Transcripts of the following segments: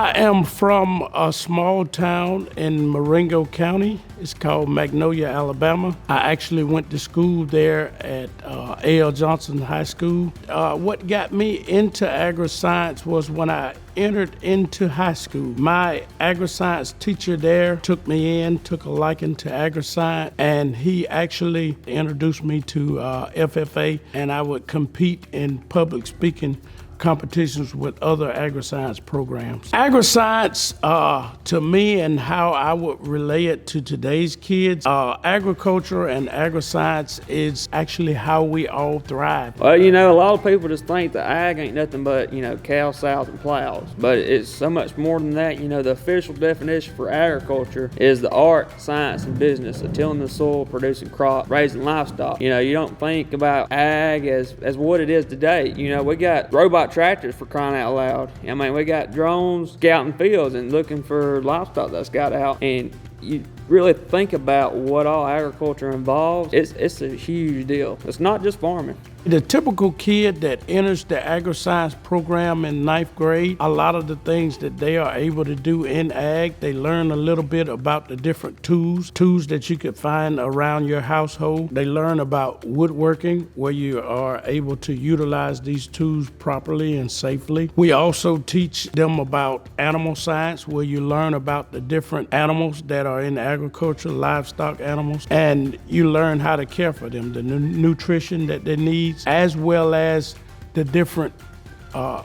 I am from a small town in Marengo County. It's called Magnolia, Alabama. I actually went to school there at A.L. Johnson High School. What got me into agri-science was when I entered into high school. My agri-science teacher there took me in, took a liking to agri-science, and he actually introduced me to FFA, and I would compete in public speaking competitions with other agri-science programs. Agri-science, to me, and how I would relate it to today's kids, agriculture and agri-science is actually how we all thrive. Well, you know, a lot of people just think that ag ain't nothing but, you know, cows, sows, and plows. But it's so much more than that. You know, the official definition for agriculture is the art, science, and business of tilling the soil, producing crops, raising livestock. You know, you don't think about ag as what it is today. You know, we got robot tractors, for crying out loud. I mean, we got drones scouting fields and looking for livestock that's got out. And you really think about what all agriculture involves, it's a huge deal. It's not just farming. The typical kid that enters the agri-science program in ninth grade, a lot of the things that they are able to do in ag, they learn a little bit about the different tools that you could find around your household. They learn about woodworking, where you are able to utilize these tools properly and safely. We also teach them about animal science, where you learn about the different animals that are in agriculture, livestock animals, and you learn how to care for them, the nutrition that they need, as well as the different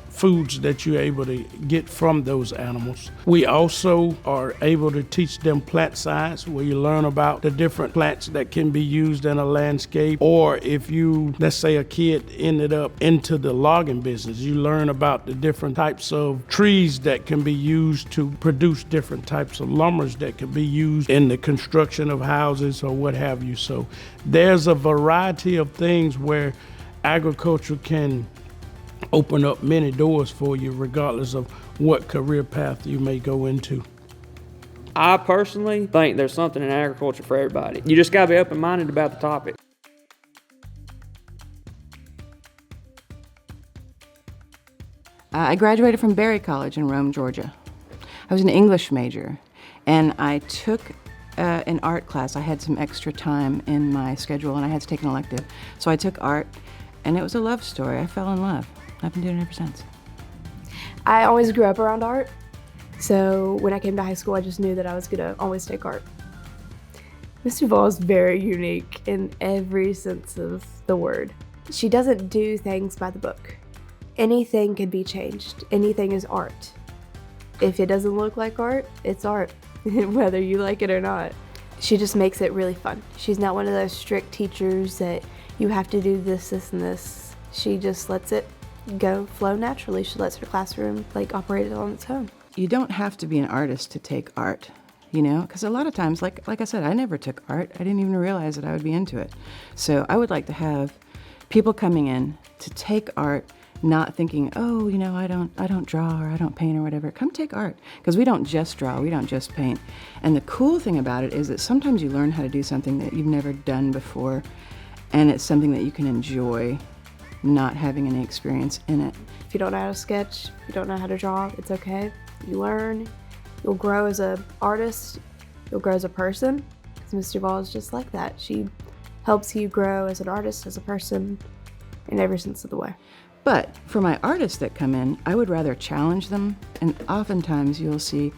foods that you're able to get from those animals. We also are able to teach them plant science, where you learn about the different plants that can be used in a landscape. Or if you, let's say a kid ended up into the logging business, you learn about the different types of trees that can be used to produce different types of lumbers that can be used in the construction of houses or what have you. So there's a variety of things where agriculture can open up many doors for you, regardless of what career path you may go into. I personally think there's something in agriculture for everybody. You just gotta be open-minded about the topic. I graduated from Berry College in Rome, Georgia. I was an English major, and I took an art class. I had some extra time in my schedule, and I had to take an elective. So I took art, and it was a love story. I fell in love. I've been doing it ever since. I always grew up around art, so when I came to high school, I just knew that I was gonna always take art. Miss Duvall is very unique in every sense of the word. She doesn't do things by the book. Anything can be changed. Anything is art. If it doesn't look like art, it's art, whether you like it or not. She just makes it really fun. She's not one of those strict teachers that you have to do this, this, and this. She just lets it go flow naturally. She lets her classroom operate on its own. You don't have to be an artist to take art, you know, because a lot of times, like I said, I never took art. I didn't even realize that I would be into it. So I would like to have people coming in to take art, not thinking, oh, you know, I don't draw or I don't paint or whatever. Come take art, because we don't just draw, we don't just paint. And the cool thing about it is that sometimes you learn how to do something that you've never done before, and it's something that you can enjoy, not having any experience in it. If you don't know how to sketch, if you don't know how to draw, it's okay. You learn, you'll grow as an artist, you'll grow as a person, because Miss Duvall is just like that. She helps you grow as an artist, as a person, in every sense of the way. But for my artists that come in, I would rather challenge them, and oftentimes you'll see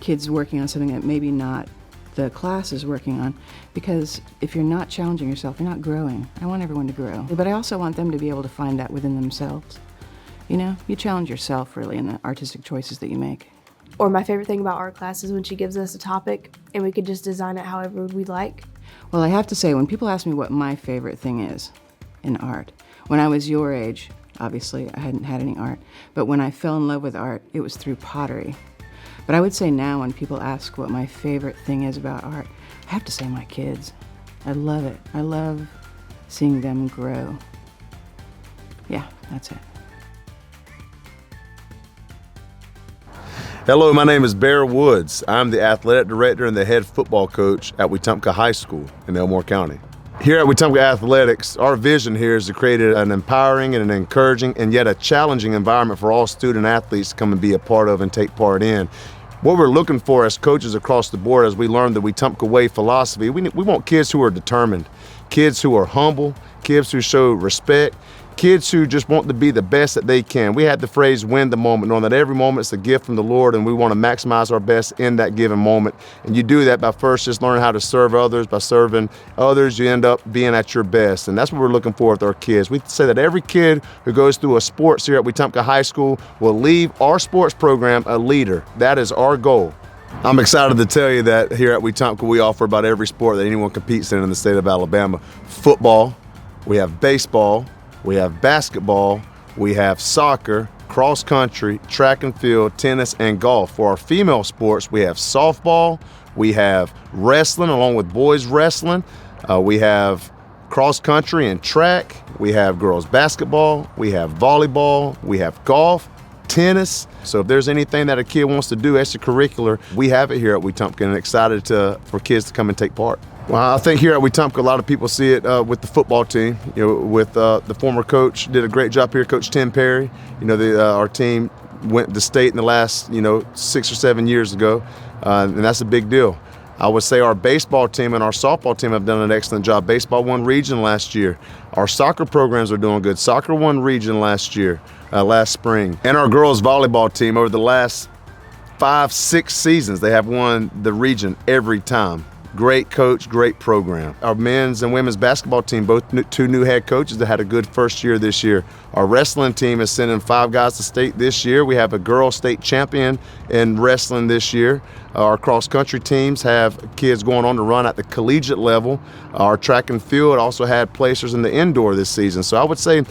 kids working on something that maybe not the class is working on, because if you're not challenging yourself, you're not growing. I want everyone to grow, but I also want them to be able to find that within themselves. You know, you challenge yourself really in the artistic choices that you make. Or my favorite thing about art class is when she gives us a topic and we could just design it however we like. Well, I have to say, when people ask me what my favorite thing is in art, when I was your age, obviously I hadn't had any art, but when I fell in love with art, it was through pottery. But I would say now when people ask what my favorite thing is about art, I have to say my kids. I love it. I love seeing them grow. Yeah, that's it. Hello, my name is Bear Woods. I'm the athletic director and the head football coach at Wetumpka High School in Elmore County. Here at Wetumpka Athletics, our vision here is to create an empowering and an encouraging and yet a challenging environment for all student athletes to come and be a part of and take part in. What we're looking for as coaches across the board as we learn the Wetumpka Way philosophy, we want kids who are determined, kids who are humble, kids who show respect, kids who just want to be the best that they can. We had the phrase win the moment, knowing that every moment is a gift from the Lord and we want to maximize our best in that given moment. And you do that by first just learning how to serve others. By serving others, you end up being at your best. And that's what we're looking for with our kids. We say that every kid who goes through a sports here at Wetumpka High School will leave our sports program a leader. That is our goal. I'm excited to tell you that here at Wetumpka we offer about every sport that anyone competes in the state of Alabama. Football, we have baseball, we have basketball, we have soccer, cross country, track and field, tennis, and golf. For our female sports, we have softball, we have wrestling along with boys wrestling, we have cross country and track, we have girls basketball, we have volleyball, we have golf, tennis. So if there's anything that a kid wants to do extracurricular, we have it here at Wetumpka and excited for kids to come and take part. Well, I think here at Wetumpka, a lot of people see it with the football team. With the former coach, did a great job here, Coach Tim Perry. Our team went to state in the last, 6 or 7 years ago, and that's a big deal. I would say our baseball team and our softball team have done an excellent job. Baseball won region last year. Our soccer programs are doing good. Soccer won region last spring. And our girls volleyball team, over the last 5-6 seasons, they have won the region every time. Great coach, great program. Our men's and women's basketball team, both two new head coaches that had a good first year this year. Our wrestling team is sending 5 guys to state this year. We have a girl state champion in wrestling this year. Our cross country teams have kids going on to run at the collegiate level. Our track and field also had placers in the indoor this season. So I would say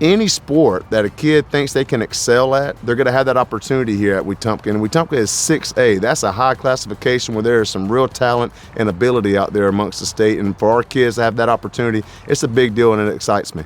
any sport that a kid thinks they can excel at, they're going to have that opportunity here at Wetumpka. And Wetumpka is 6A. That's a high classification where there is some real talent and ability out there amongst the state. And for our kids to have that opportunity, it's a big deal and it excites me.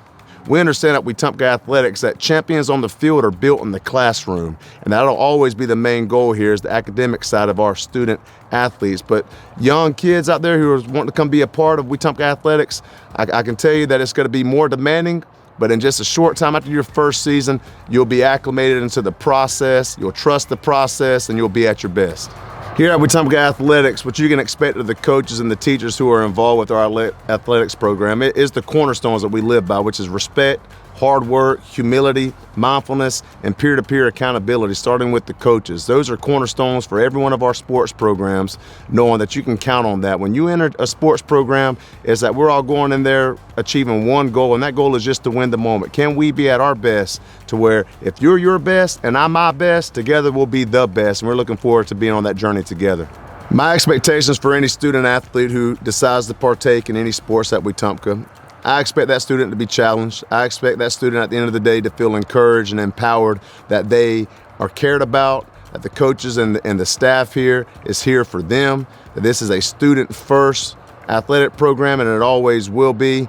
We understand at Wetumpka Athletics that champions on the field are built in the classroom, and that'll always be the main goal here is the academic side of our student athletes. But young kids out there who are wanting to come be a part of Wetumpka Athletics, I can tell you that it's going to be more demanding, but in just a short time after your first season, you'll be acclimated into the process, you'll trust the process, and you'll be at your best. Here at Wetumpka Athletics, what you can expect of the coaches and the teachers who are involved with our athletics program is the cornerstones that we live by, which is respect, hard work, humility, mindfulness, and peer-to-peer accountability, starting with the coaches. Those are cornerstones for every one of our sports programs, knowing that you can count on that. When you enter a sports program, is that we're all going in there achieving one goal, and that goal is just to win the moment. Can we be at our best to where if you're your best and I'm my best, together we'll be the best, and we're looking forward to being on that journey together. My expectations for any student athlete who decides to partake in any sports at Wetumpka, I expect that student to be challenged. I expect that student at the end of the day to feel encouraged and empowered, that they are cared about, that the coaches and the staff here is here for them, that this is a student-first athletic program, and it always will be.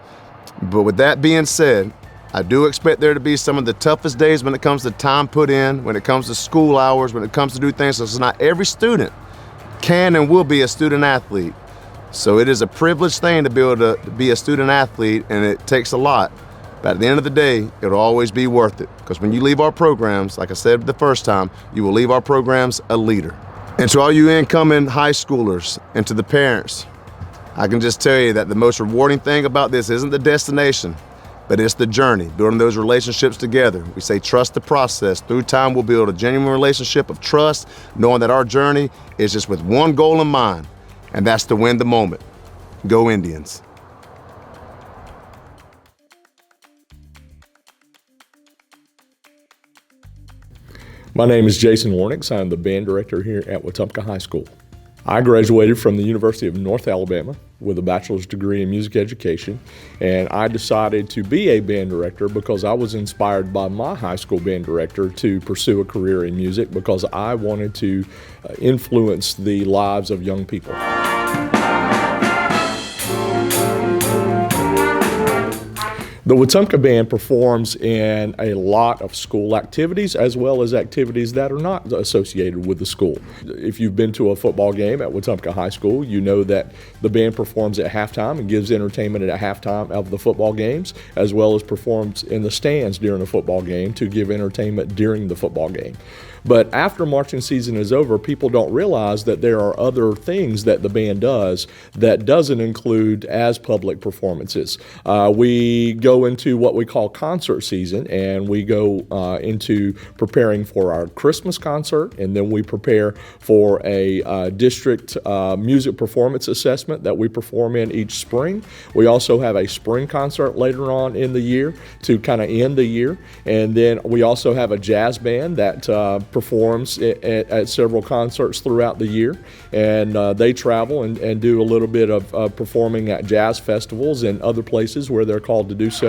But with that being said, I do expect there to be some of the toughest days when it comes to time put in, when it comes to school hours, when it comes to do things. So it's not every student can and will be a student athlete. So it is a privileged thing to be able to be a student athlete, and it takes a lot. But at the end of the day, it'll always be worth it. Because when you leave our programs, like I said the first time, you will leave our programs a leader. And to all you incoming high schoolers and to the parents, I can just tell you that the most rewarding thing about this isn't the destination, but it's the journey, building those relationships together. We say trust the process. Through time, we'll build a genuine relationship of trust, knowing that our journey is just with one goal in mind, and that's to win the moment. Go Indians. My name is Jason Warnix. I'm the band director here at Wetumpka High School. I graduated from the University of North Alabama with a bachelor's degree in music education, and I decided to be a band director because I was inspired by my high school band director to pursue a career in music because I wanted to influence the lives of young people. The Wetumpka Band performs in a lot of school activities as well as activities that are not associated with the school. If you've been to a football game at Wetumpka High School, you know that the band performs at halftime and gives entertainment at halftime of the football games, as well as performs in the stands during a football game to give entertainment during the football game. But after marching season is over, people don't realize that there are other things that the band does that doesn't include as public performances. We go into what we call concert season, and we go into preparing for our Christmas concert, and then we prepare for a district music performance assessment that we perform in each spring. We also have a spring concert later on in the year to kind of end the year, and then we also have a jazz band that performs at several concerts throughout the year, and they travel and do a little bit of performing at jazz festivals and other places where they're called to do so.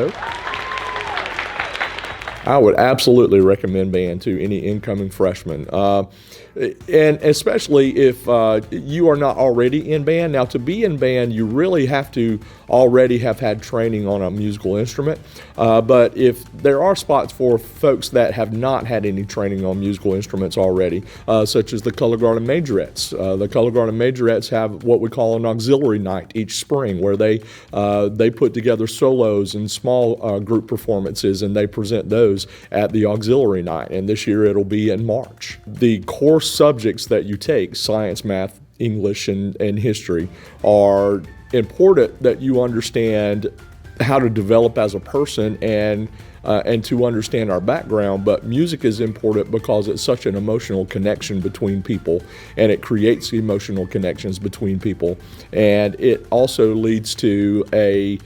I would absolutely recommend band to any incoming freshmen. And especially if you are not already in band. Now, to be in band, you really have to already have had training on a musical instrument. But if there are spots for folks that have not had any training on musical instruments already, such as the Color Guard and Majorettes. The Color Guard and Majorettes have what we call an auxiliary night each spring, where they put together solos and small group performances, and they present those at the auxiliary night. And this year it'll be in March. The core subjects that you take, science, math, English, and history, are important that you understand how to develop as a person and to understand our background. But music is important because it's such an emotional connection between people, and it creates emotional connections between people, and it also leads to a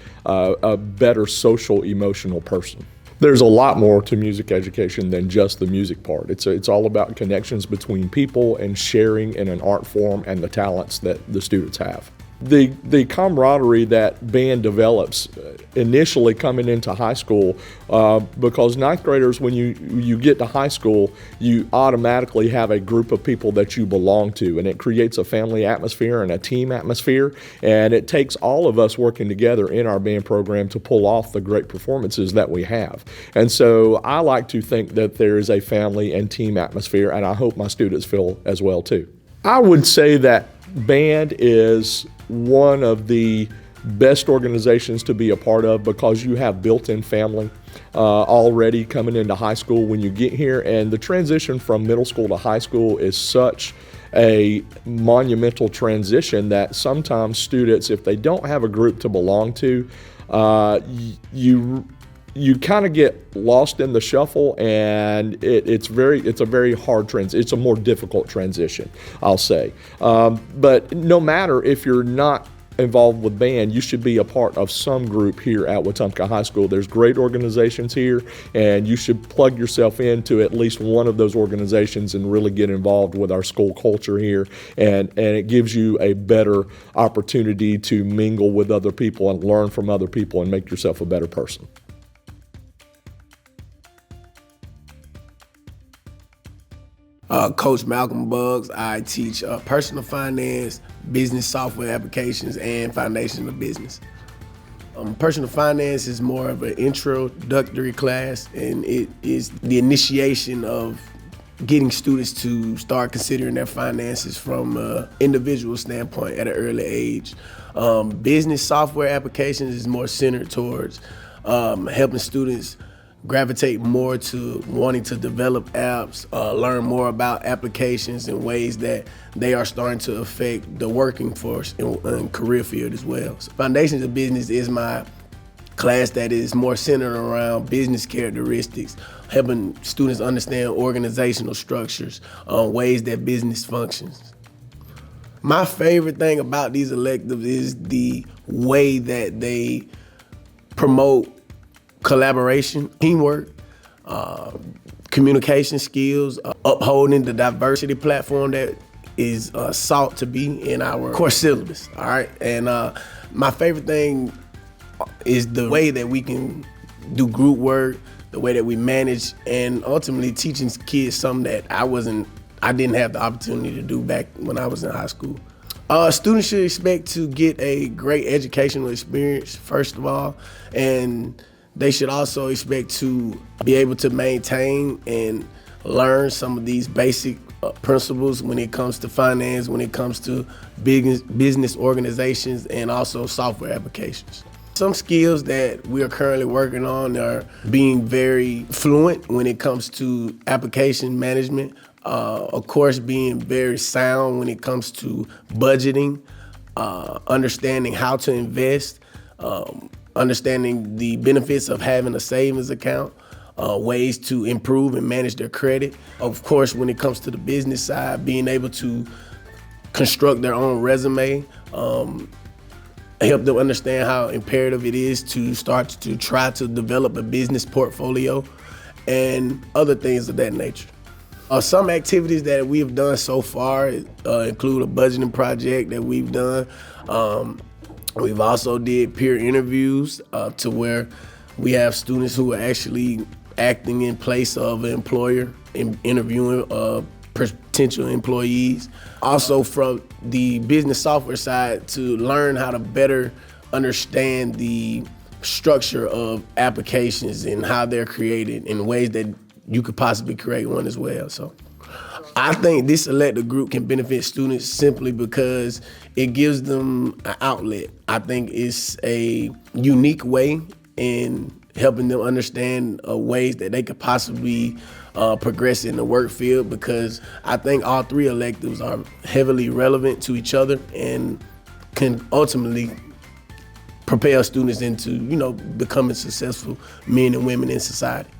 better social emotional person. There's a lot more to music education than just the music part. It's all about connections between people and sharing in an art form and the talents that the students have. The camaraderie that band develops initially coming into high school, because ninth graders, when you get to high school, you automatically have a group of people that you belong to, and it creates a family atmosphere and a team atmosphere, and it takes all of us working together in our band program to pull off the great performances that we have. And so I like to think that there is a family and team atmosphere, and I hope my students feel as well too. I would say that band is one of the best organizations to be a part of because you have built-in family already coming into high school when you get here, and the transition from middle school to high school is such a monumental transition that sometimes students, if they don't have a group to belong to, you kind of get lost in the shuffle, and it's a very hard transition. It's a more difficult transition, I'll say. But no matter if you're not involved with band, you should be a part of some group here at Wetumpka High School. There's great organizations here, and you should plug yourself into at least one of those organizations and really get involved with our school culture here, and it gives you a better opportunity to mingle with other people and learn from other people and make yourself a better person. Coach Malcolm Buggs. I teach personal finance, business software applications, and foundation of business. Personal finance is more of an introductory class, and it is the initiation of getting students to start considering their finances from an individual standpoint at an early age. Business software applications is more centered towards helping students gravitate more to wanting to develop apps, learn more about applications and ways that they are starting to affect the working force and career field as well. So Foundations of Business is my class that is more centered around business characteristics, helping students understand organizational structures, ways that business functions. My favorite thing about these electives is the way that they promote collaboration, teamwork, communication skills, upholding the diversity platform that is sought to be in our course syllabus, all right? And my favorite thing is the way that we can do group work, the way that we manage, and ultimately teaching kids something that I didn't have the opportunity to do back when I was in high school. Students should expect to get a great educational experience, first of all, and they should also expect to be able to maintain and learn some of these basic principles when it comes to finance, when it comes to business organizations, and also software applications. Some skills that we are currently working on are being very fluent when it comes to application management, of course being very sound when it comes to budgeting, understanding how to invest, understanding the benefits of having a savings account, ways to improve and manage their credit. Of course, when it comes to the business side, being able to construct their own resume, help them understand how imperative it is to start to try to develop a business portfolio and other things of that nature. Some activities that we have done so far include a budgeting project that we've done. We've also did peer interviews to where we have students who are actually acting in place of an employer in interviewing potential employees. Also from the business software side to learn how to better understand the structure of applications and how they're created in ways that you could possibly create one as well. So I think this elective group can benefit students simply because it gives them an outlet. I think it's a unique way in helping them understand ways that they could possibly progress in the work field, because I think all three electives are heavily relevant to each other and can ultimately propel students into, becoming successful men and women in society.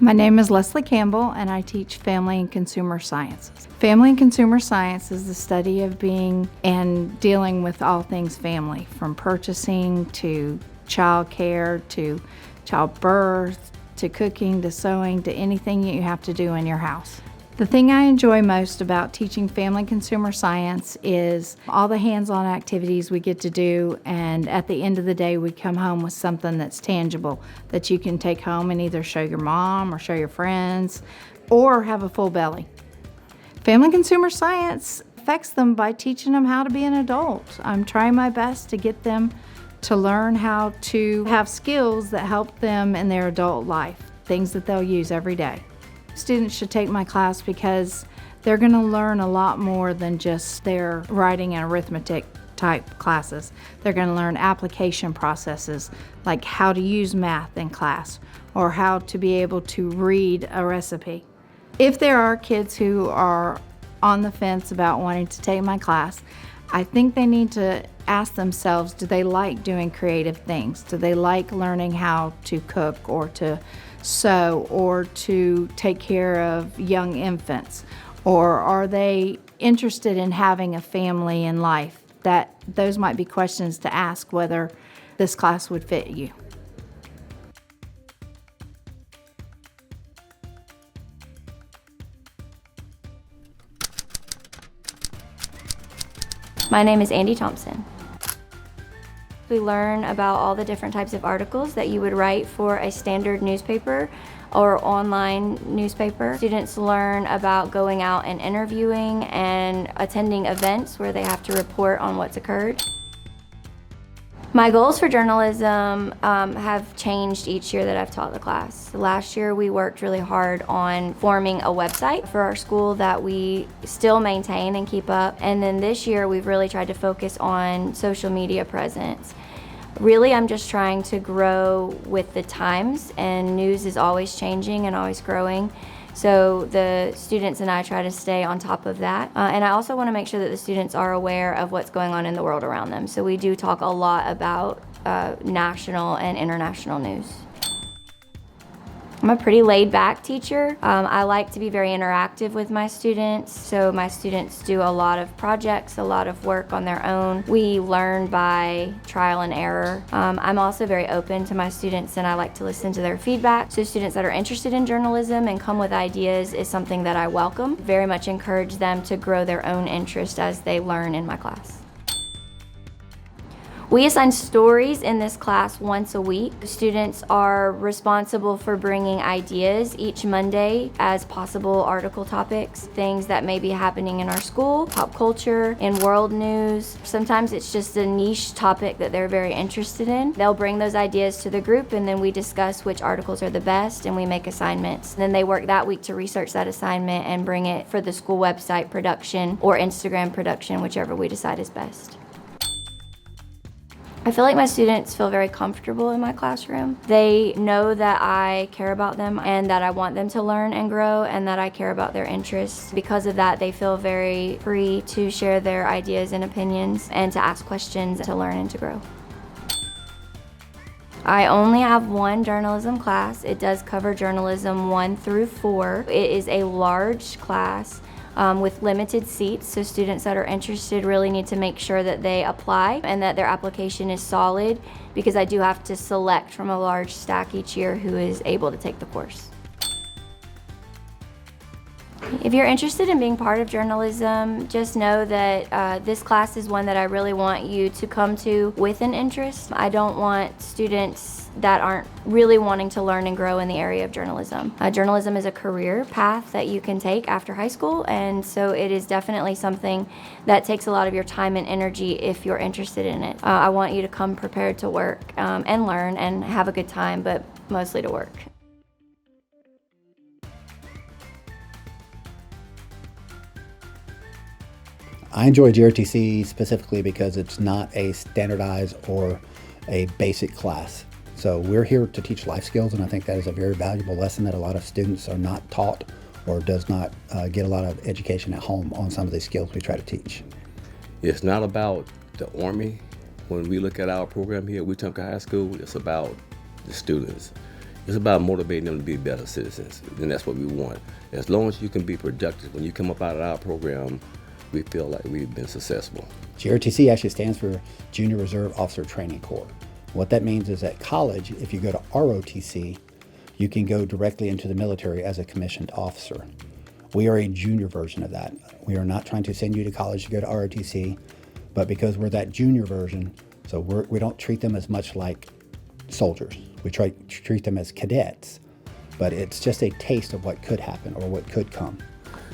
My name is Leslie Campbell, and I teach Family and Consumer Sciences. Family and Consumer Science is the study of being and dealing with all things family, from purchasing to child care to childbirth to cooking to sewing to anything you have to do in your house. The thing I enjoy most about teaching Family and Consumer Science is all the hands-on activities we get to do, and at the end of the day we come home with something that's tangible that you can take home and either show your mom or show your friends or have a full belly. Family and Consumer Science affects them by teaching them how to be an adult. I'm trying my best to get them to learn how to have skills that help them in their adult life, things that they'll use every day. Students should take my class because they're going to learn a lot more than just their writing and arithmetic type classes. They're going to learn application processes like how to use math in class or how to be able to read a recipe. If there are kids who are on the fence about wanting to take my class, I think they need to ask themselves, do they like doing creative things? Do they like learning how to cook or to sew or to take care of young infants? Or are they interested in having a family in life? Those might be questions to ask whether this class would fit you. My name is Andy Thompson. We learn about all the different types of articles that you would write for a standard newspaper or online newspaper. Students learn about going out and interviewing and attending events where they have to report on what's occurred. My goals for journalism have changed each year that I've taught the class. Last year we worked really hard on forming a website for our school that we still maintain and keep up. And then this year we've really tried to focus on social media presence. Really, I'm just trying to grow with the times, and news is always changing and always growing. So the students and I try to stay on top of that. And I also want to make sure that the students are aware of what's going on in the world around them. So we do talk a lot about national and international news. I'm a pretty laid-back teacher. I like to be very interactive with my students, so my students do a lot of projects, a lot of work on their own. We learn by trial and error. I'm also very open to my students, and I like to listen to their feedback. So students that are interested in journalism and come with ideas is something that I welcome. Very much encourage them to grow their own interest as they learn in my class. We assign stories in this class once a week. Students are responsible for bringing ideas each Monday as possible article topics, things that may be happening in our school, pop culture, in world news. Sometimes it's just a niche topic that they're very interested in. They'll bring those ideas to the group, and then we discuss which articles are the best, and we make assignments. Then they work that week to research that assignment and bring it for the school website production or Instagram production, whichever we decide is best. I feel like my students feel very comfortable in my classroom. They know that I care about them and that I want them to learn and grow and that I care about their interests. Because of that, they feel very free to share their ideas and opinions and to ask questions to learn and to grow. I only have one journalism class. It does cover journalism 1 through 4. It is a large class with limited seats, so students that are interested really need to make sure that they apply and that their application is solid, because I do have to select from a large stack each year who is able to take the course. If you're interested in being part of journalism, just know that this class is one that I really want you to come to with an interest. I don't want students that aren't really wanting to learn and grow in the area of journalism. Journalism is a career path that you can take after high school, and so it is definitely something that takes a lot of your time and energy if you're interested in it. I want you to come prepared to work and learn and have a good time, but mostly to work. I enjoy GRTC specifically because it's not a standardized or a basic class. So we're here to teach life skills, and I think that is a very valuable lesson that a lot of students are not taught or does not get a lot of education at home on some of these skills we try to teach. It's not about the Army. When we look at our program here at Wetumpka High School, it's about the students. It's about motivating them to be better citizens, and that's what we want. As long as you can be productive, when you come up out of our program, we feel like we've been successful. GRTC actually stands for Junior Reserve Officer Training Corps. What that means is at college, if you go to ROTC, you can go directly into the military as a commissioned officer. We are a junior version of that. We are not trying to send you to college to go to ROTC, but because we're that junior version, so we don't treat them as much like soldiers. We try to treat them as cadets, but it's just a taste of what could happen or what could come.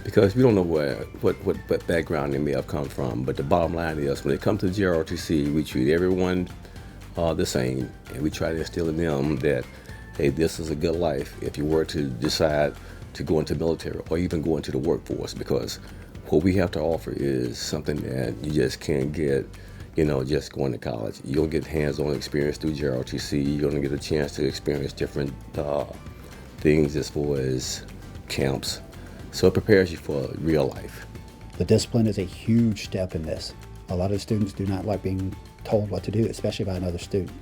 Because we don't know what background they may have come from, but the bottom line is when it comes to GROTC, we treat everyone the same, and we try to instill in them that, hey, this is a good life if you were to decide to go into the military or even go into the workforce, because what we have to offer is something that you just can't get, just going to college. You'll get hands-on experience through GROTC. You're gonna get a chance to experience different things as far as camps. So it prepares you for real life. The discipline is a huge step in this. A lot of students do not like being told what to do, especially by another student.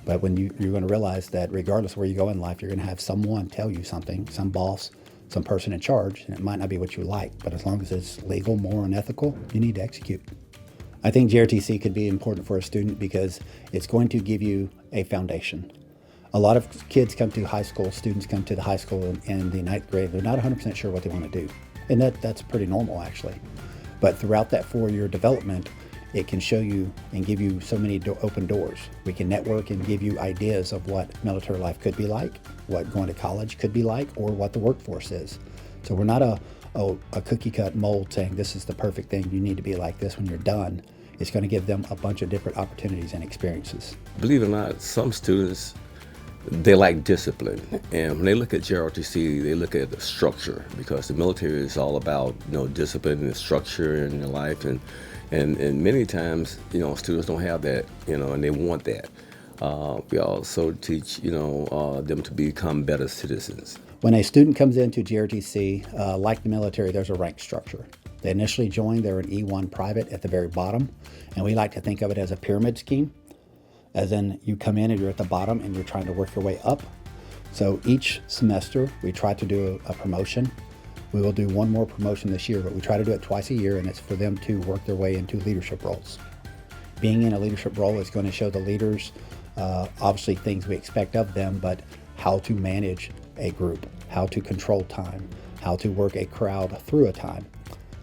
But when you're going to realize that regardless of where you go in life, you're going to have someone tell you something, some boss, some person in charge, and it might not be what you like, but as long as it's legal, moral, and ethical, you need to execute. I think GRTC could be important for a student because it's going to give you a foundation. A lot of kids come to high school, students come to the high school in the 9th grade, they're not 100% sure what they want to do. And that's pretty normal actually. But throughout that 4-year development, it can show you and give you so many open doors. We can network and give you ideas of what military life could be like, what going to college could be like, or what the workforce is. So we're not a cookie cut mold saying this is the perfect thing, you need to be like this when you're done. It's going to give them a bunch of different opportunities and experiences. Believe it or not, some students, they like discipline, and when they look at GROTC, they look at the structure, because the military is all about discipline and structure in their life, and many times students don't have that, and they want that. We also teach them to become better citizens. When a student comes into GRTC, like the military, there's a rank structure. They initially join, they're an E1 private at the very bottom, and we like to think of it as a pyramid scheme. As in, you come in and you're at the bottom and you're trying to work your way up. So each semester, we try to do a promotion. We will do one more promotion this year, but we try to do it twice a year, and it's for them to work their way into leadership roles. Being in a leadership role is going to show the leaders, obviously things we expect of them, but how to manage a group, how to control time, how to work a crowd through a time.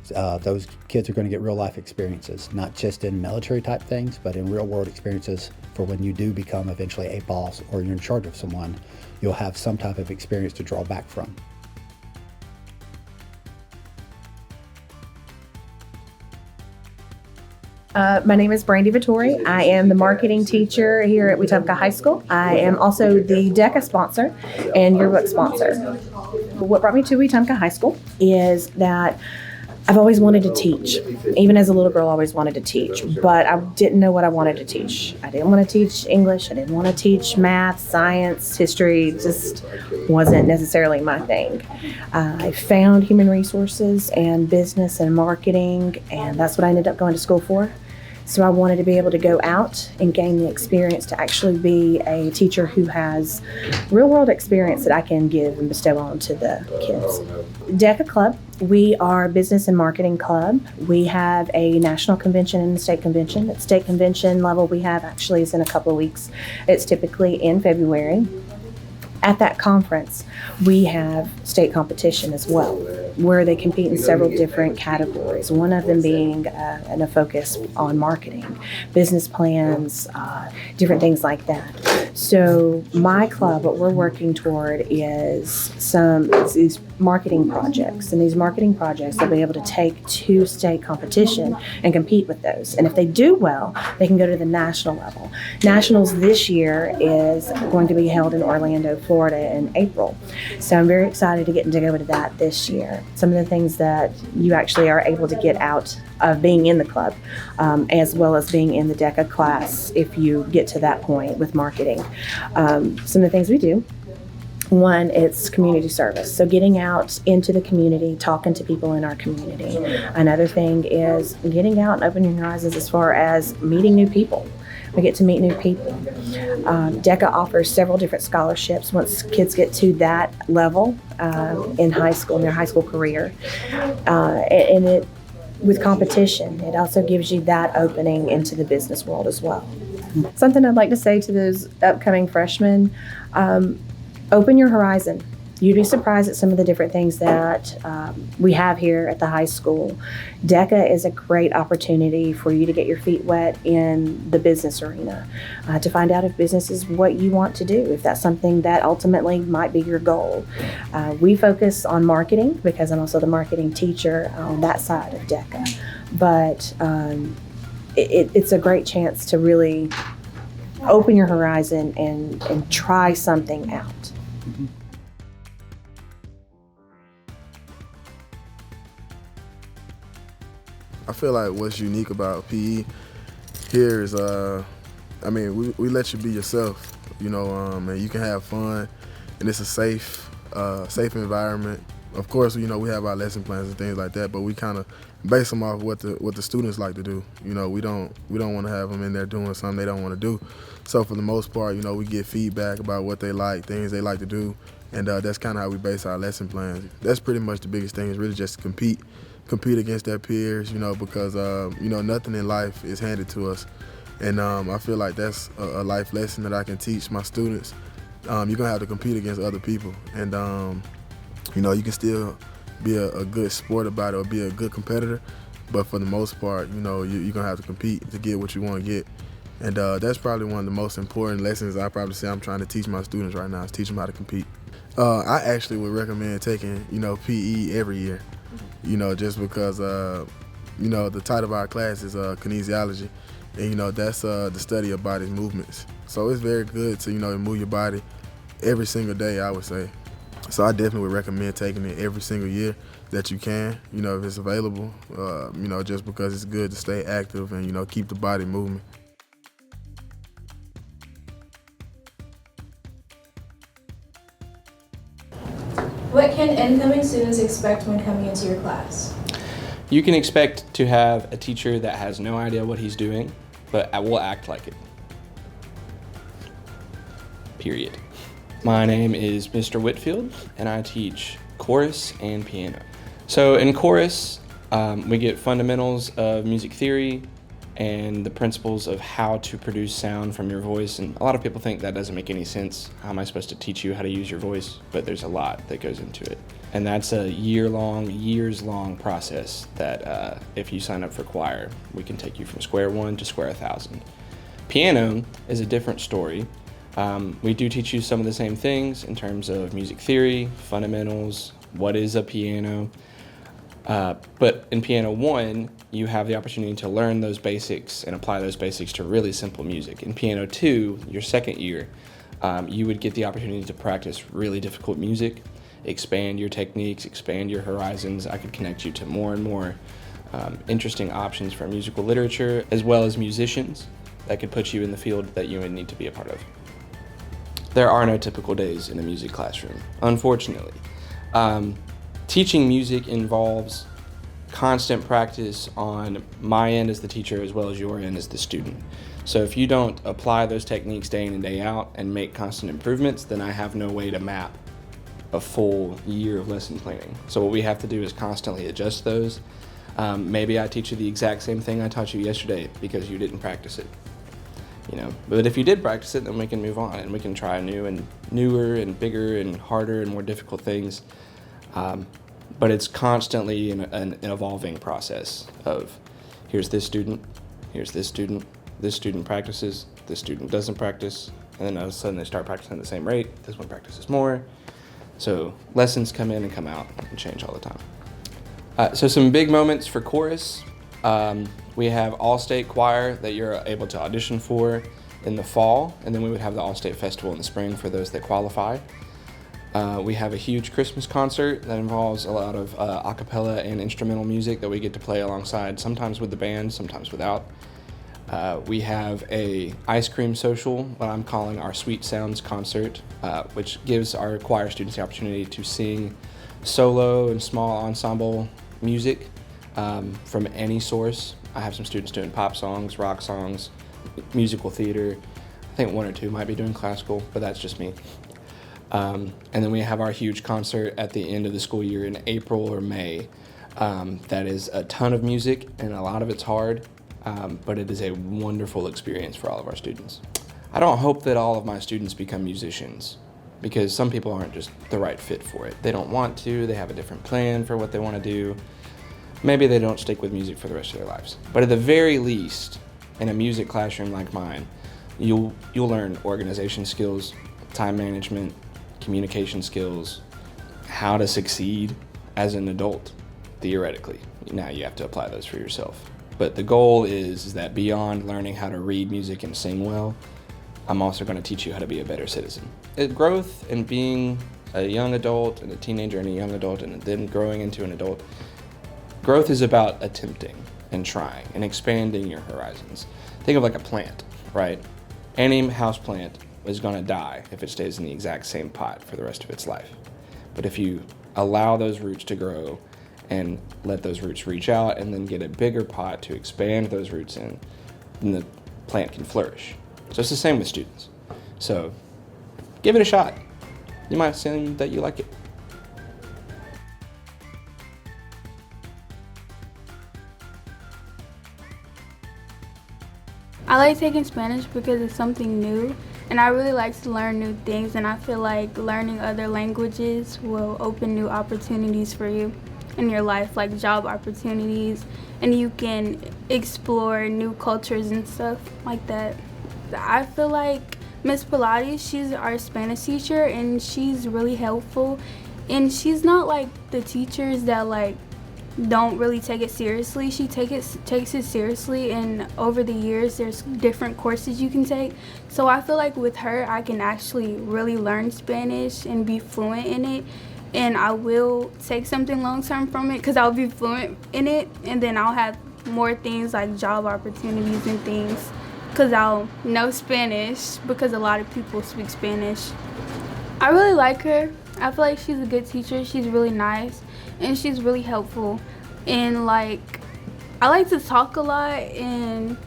Those kids are going to get real life experiences, not just in military type things, but in real world experiences for when you do become eventually a boss or you're in charge of someone, you'll have some type of experience to draw back from. My name is Brandy Vittori. I am the marketing teacher here at Wetumpka High School. I am also the DECA sponsor and yearbook sponsor. What brought me to Wetumpka High School is that I've always wanted to teach. Even as a little girl, I always wanted to teach, but I didn't know what I wanted to teach. I didn't want to teach English. I didn't want to teach math, science, history. It just wasn't necessarily my thing. I found human resources and business and marketing, and that's what I ended up going to school for. So I wanted to be able to go out and gain the experience to actually be a teacher who has real world experience that I can give and bestow on to the kids. DECA Club, we are a business and marketing club. We have a national convention and a state convention. At state convention level we have actually is in a couple of weeks. It's typically in February. At that conference, we have state competition as well, where they compete in several different categories, one of them being a focus on marketing, business plans, different things like that. So my club, what we're working toward is these marketing projects, and these marketing projects they'll be able to take to state competition and compete with those. And if they do well, they can go to the national level. Nationals this year is going to be held in Orlando, Florida in April. So I'm very excited to get to go to that this year. Some of the things that you actually are able to get out of being in the club, as well as being in the DECA class if you get to that point with marketing. Some of the things we do. One, it's community service. So getting out into the community, talking to people in our community. Another thing is getting out and opening your horizons as far as meeting new people. We get to meet new people. DECA offers several different scholarships once kids get to that level in high school, in their high school career. And it, with competition, it also gives you that opening into the business world as well. Something I'd like to say to those upcoming freshmen, open your horizon. You'd be surprised at some of the different things that we have here at the high school. DECA is a great opportunity for you to get your feet wet in the business arena, to find out if business is what you want to do, if that's something that ultimately might be your goal. We focus on marketing because I'm also the marketing teacher on that side of DECA. But it's a great chance to really open your horizon and try something out. I feel like what's unique about PE here is, we let you be yourself, and you can have fun, and it's a safe environment. Of course, we have our lesson plans and things like that, but we kind of base them off what the students like to do. We don't want to have them in there doing something they don't want to do. So for the most part, we get feedback about what they like, things they like to do, and that's kind of how we base our lesson plans. That's pretty much the biggest thing, is really just to compete against their peers, because, nothing in life is handed to us. And I feel like that's a life lesson that I can teach my students. You're going to have to compete against other people. And, you can still be a good sport about it or be a good competitor. But for the most part, you're going to have to compete to get what you want to get. And that's probably one of the most important lessons I probably say I'm trying to teach my students right now, is teach them how to compete. I actually would recommend taking, PE every year. Just because, the title of our class is kinesiology, and, that's the study of body's movements. So it's very good to, move your body every single day, I would say. So I definitely would recommend taking it every single year that you can, if it's available, just because it's good to stay active and, keep the body moving. What can incoming students expect when coming into your class? You can expect to have a teacher that has no idea what he's doing, but will act like it. Period. My name is Mr. Whitfield, and I teach chorus and piano. So in chorus, we get fundamentals of music theory, and the principles of how to produce sound from your voice. And a lot of people think that doesn't make any sense. How am I supposed to teach you how to use your voice? But there's a lot that goes into it. And that's a years-long process that if you sign up for choir, we can take you from square one to square 1,000. Piano is a different story. We do teach you some of the same things in terms of music theory, fundamentals, what is a piano. But in Piano 1, you have the opportunity to learn those basics and apply those basics to really simple music. In Piano 2, your second year, you would get the opportunity to practice really difficult music, expand your techniques, expand your horizons. I could connect you to more and more interesting options for musical literature, as well as musicians that could put you in the field that you would need to be a part of. There are no typical days in a music classroom, unfortunately. Teaching music involves constant practice on my end as the teacher as well as your end as the student. So if you don't apply those techniques day in and day out and make constant improvements, then I have no way to map a full year of lesson planning. So what we have to do is constantly adjust those. Maybe I teach you the exact same thing I taught you yesterday because you didn't practice it. But if you did practice it, then we can move on and we can try newer and bigger and harder and more difficult things. But it's constantly an evolving process of here's this student practices, this student doesn't practice, and then all of a sudden they start practicing at the same rate, this one practices more. So lessons come in and come out and change all the time. So some big moments for chorus. We have All-State Choir that you're able to audition for in the fall, and then we would have the All-State Festival in the spring for those that qualify. We have a huge Christmas concert that involves a lot of a cappella and instrumental music that we get to play alongside, sometimes with the band, sometimes without. We have a ice cream social, what I'm calling our Sweet Sounds concert, which gives our choir students the opportunity to sing solo and small ensemble music from any source. I have some students doing pop songs, rock songs, musical theater. I think one or two might be doing classical, but that's just me. And then we have our huge concert at the end of the school year in April or May. That is a ton of music, and a lot of it's hard, but it is a wonderful experience for all of our students. I don't hope that all of my students become musicians, because some people aren't just the right fit for it. They don't want to, they have a different plan for what they want to do. Maybe they don't stick with music for the rest of their lives. But at the very least, in a music classroom like mine, you'll learn organization skills, time management, communication skills, how to succeed as an adult, theoretically. Now you have to apply those for yourself. But the goal is that beyond learning how to read music and sing well, I'm also going to teach you how to be a better citizen. Growth and being a young adult and a teenager and a young adult and then growing into an adult, growth is about attempting and trying and expanding your horizons. Think of like a plant, right? Any house plant is going to die if it stays in the exact same pot for the rest of its life. But if you allow those roots to grow and let those roots reach out and then get a bigger pot to expand those roots in, then the plant can flourish. So it's the same with students. So give it a shot. You might find that you like it. I like taking Spanish because it's something new, and I really like to learn new things, and I feel like learning other languages will open new opportunities for you in your life, like job opportunities, and you can explore new cultures and stuff like that. I feel like Miss Pilates, she's our Spanish teacher, and she's really helpful, and she's not like the teachers that like don't really take it seriously. She takes it seriously, and over the years there's different courses you can take. So I feel like with her I can actually really learn Spanish and be fluent in it, and I will take something long term from it because I'll be fluent in it, and then I'll have more things like job opportunities and things because I'll know Spanish because a lot of people speak Spanish. I really like her. I feel like she's a good teacher. She's really nice and she's really helpful, and like I like to talk a lot, and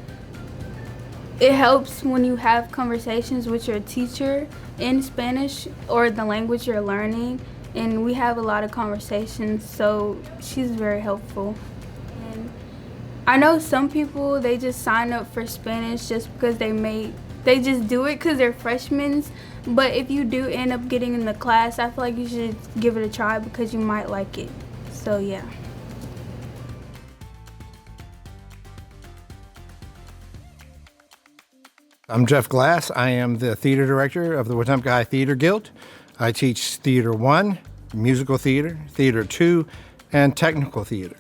it helps when you have conversations with your teacher in Spanish or the language you're learning, and we have a lot of conversations, so she's very helpful. And I know some people, they just sign up for Spanish just because they just do it because they're freshmen. But if you do end up getting in the class, I feel like you should give it a try because you might like it. So yeah. I'm Jeff Glass. I am the theater director of the Wetumpka High Theater Guild. I teach Theater 1, musical theater, Theater 2, and technical theater.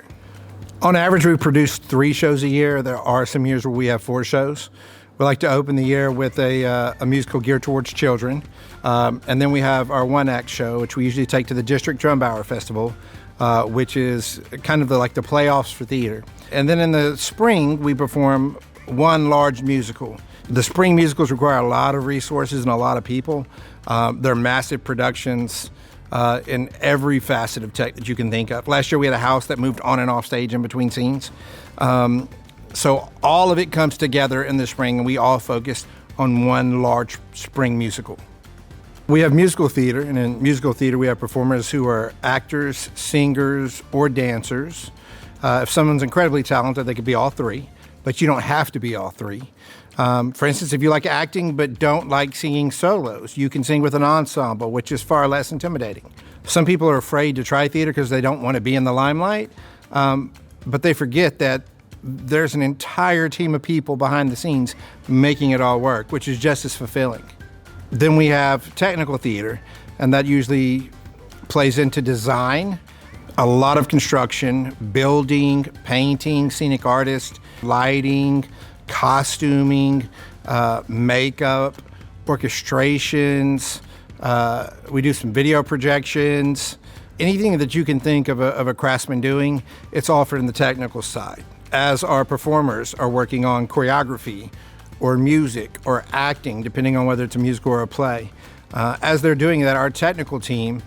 On average, we produce 3 shows a year. There are some years where we have 4 shows. We like to open the year with a musical geared towards children. And then we have our one-act show, which we usually take to the District Drumbauer Festival, which is kind of like the playoffs for theater. And then in the spring, we perform one large musical. The spring musicals require a lot of resources and a lot of people. They're massive productions in every facet of tech that you can think of. Last year we had a house that moved on and off stage in between scenes. So all of it comes together in the spring, and we all focus on one large spring musical. We have musical theater, and in musical theater we have performers who are actors, singers, or dancers. If someone's incredibly talented, they could be all 3, but you don't have to be all 3. For instance, if you like acting but don't like singing solos, you can sing with an ensemble, which is far less intimidating. Some people are afraid to try theater because they don't want to be in the limelight, but they forget that there's an entire team of people behind the scenes making it all work, which is just as fulfilling. Then we have technical theater, and that usually plays into design, a lot of construction, building, painting, scenic artists, lighting, costuming, makeup, orchestrations. We do some video projections. Anything that you can think of a craftsman doing, it's offered in the technical side. As our performers are working on choreography or music or acting, depending on whether it's a musical or a play. As they're doing that, our technical team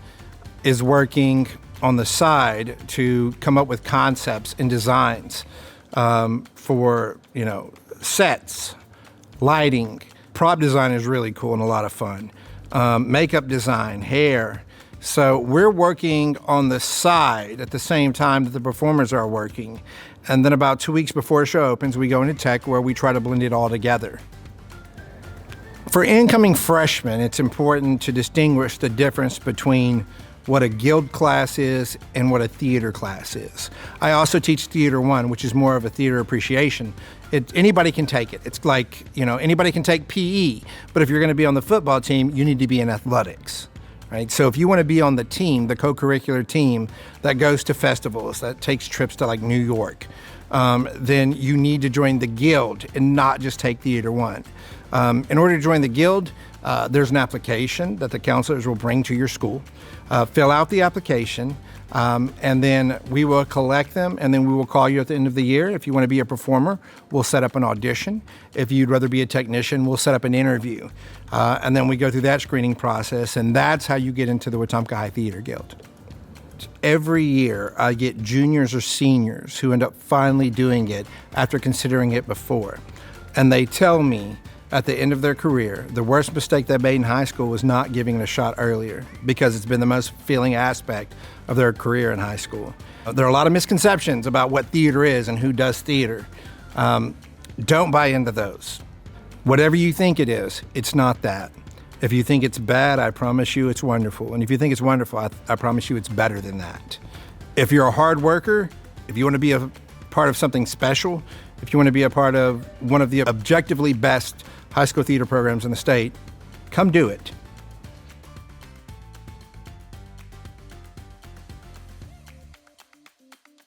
is working on the side to come up with concepts and designs for, sets, lighting. Prop design is really cool and a lot of fun. Makeup design, hair. So we're working on the side at the same time that the performers are working. And then about 2 weeks before a show opens, we go into tech where we try to blend it all together. For incoming freshmen, it's important to distinguish the difference between what a guild class is and what a theater class is. I also teach Theater 1, which is more of a theater appreciation. Anybody can take it. It's like, anybody can take PE, but if you're gonna be on the football team, you need to be in athletics, right? So if you wanna be on the team, the co-curricular team that goes to festivals, that takes trips to like New York, then you need to join the guild and not just take Theater 1. In order to join the guild, there's an application that the counselors will bring to your school. Fill out the application, and then we will collect them, and then we will call you at the end of the year. If you want to be a performer, we'll set up an audition. If you'd rather be a technician, we'll set up an interview. And then we go through that screening process, and that's how you get into the Wetumpka High Theater Guild. Every year, I get juniors or seniors who end up finally doing it after considering it before. And they tell me at the end of their career, the worst mistake they made in high school was not giving it a shot earlier, because it's been the most fulfilling aspect of their career in high school. There are a lot of misconceptions about what theater is and who does theater. Don't buy into those. Whatever you think it is, it's not that. If you think it's bad, I promise you it's wonderful. And if you think it's wonderful, I promise you it's better than that. If you're a hard worker, if you want to be a part of something special, if you want to be a part of one of the objectively best high school theater programs in the state, come do it.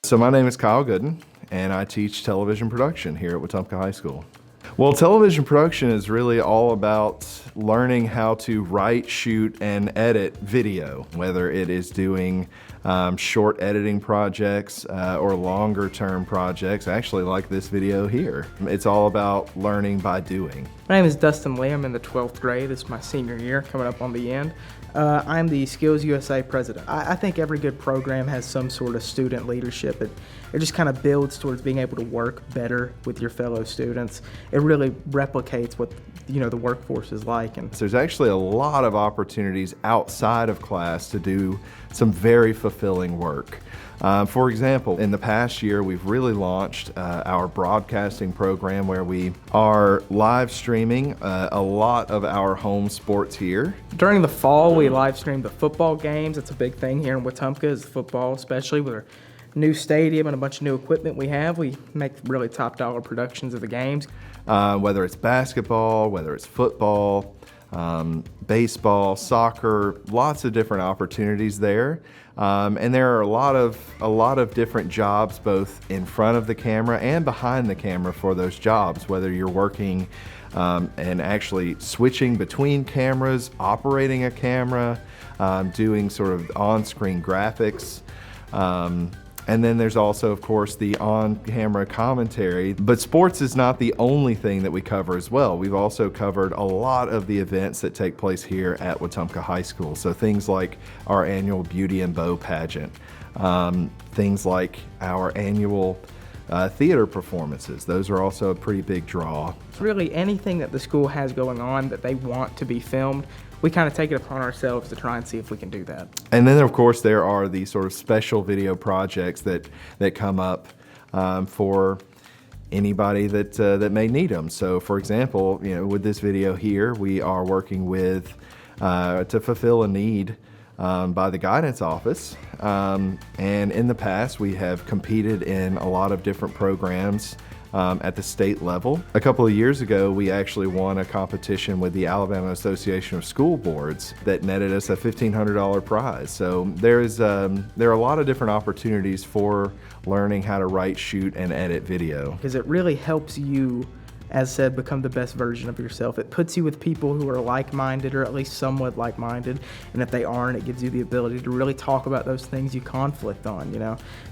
So my name is Kyle Gooden, and I teach television production here at Wetumpka High School. Well, television production is really all about learning how to write, shoot, and edit video, whether it is doing short editing projects or longer term projects, actually like this video here. It's all about learning by doing. My name is Dustin Lee. I'm in the 12th grade. This is my senior year, coming up on the end. I'm the Skills USA president. I think every good program has some sort of student leadership. It just kind of builds towards being able to work better with your fellow students. It really replicates what the workforce is like. And there's actually a lot of opportunities outside of class to do some very fulfilling fulfilling work. For example, in the past year, we've really launched our broadcasting program where we are live streaming a lot of our home sports here. During the fall, we live stream the football games. It's a big thing here in Wetumpka, is football, especially with our new stadium and a bunch of new equipment we have. We make really top dollar productions of the games. Whether it's basketball, whether it's football, baseball, soccer, lots of different opportunities there. And there are a lot of different jobs both in front of the camera and behind the camera for those jobs, whether you're working and actually switching between cameras, operating a camera, doing sort of on-screen graphics. And then there's also, of course, the on-camera commentary. But sports is not the only thing that we cover as well. We've also covered a lot of the events that take place here at Wetumpka High School. So things like our annual Beauty and Bow pageant, things like our annual theater performances. Those are also a pretty big draw. Really anything that the school has going on that they want to be filmed, we kind of take it upon ourselves to try and see if we can do that. And then, of course, there are these sort of special video projects that come up for anybody that may need them. So, for example, with this video here, we are working with to fulfill a need by the guidance office. And in the past, we have competed in a lot of different programs at the state level. A couple of years ago, we actually won a competition with the Alabama Association of School Boards that netted us a $1,500 prize. So there are a lot of different opportunities for learning how to write, shoot, and edit video. Because it really helps you, as said, become the best version of yourself. It puts you with people who are like-minded, or at least somewhat like-minded, and if they aren't, it gives you the ability to really talk about those things you conflict on,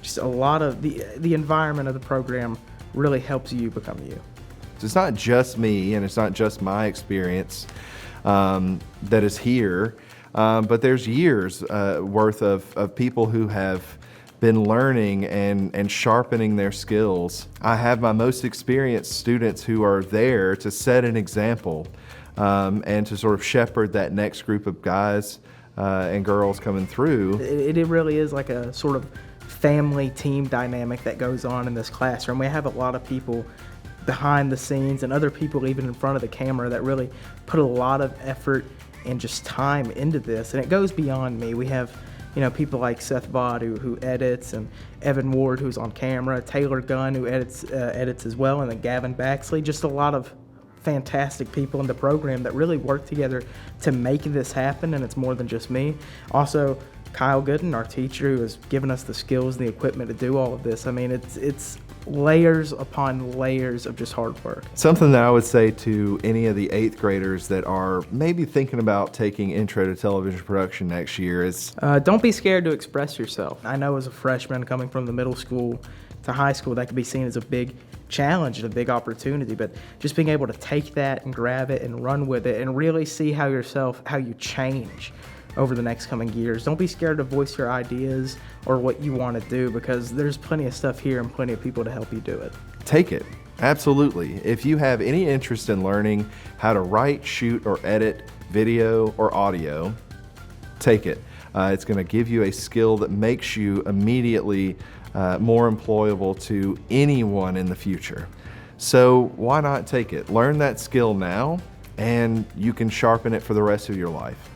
Just a lot of the environment of the program really helps you become you. It's not just me, and it's not just my experience that is here, but there's years worth of people who have been learning and sharpening their skills. I have my most experienced students who are there to set an example and to sort of shepherd that next group of guys and girls coming through. It really is like a sort of family team dynamic that goes on in this classroom. We have a lot of people behind the scenes and other people even in front of the camera that really put a lot of effort and just time into this, and it goes beyond me. We have people like Seth Vaught who edits, and Evan Ward who's on camera, Taylor Gunn who edits as well, and then Gavin Baxley. Just a lot of fantastic people in the program that really work together to make this happen, and it's more than just me. Also, Kyle Gooden, our teacher, who has given us the skills and the equipment to do all of this. I mean, it's layers upon layers of just hard work. Something that I would say to any of the 8th graders that are maybe thinking about taking Intro to Television Production next year is... don't be scared to express yourself. I know as a freshman coming from the middle school to high school, that could be seen as a big challenge and a big opportunity, but just being able to take that and grab it and run with it and really see how you change over the next coming years. Don't be scared to voice your ideas or what you want to do, because there's plenty of stuff here and plenty of people to help you do it. Take it. Absolutely. If you have any interest in learning how to write, shoot, or edit video or audio, take it. It's going to give you a skill that makes you immediately more employable to anyone in the future. So why not take it? Learn that skill now, and you can sharpen it for the rest of your life.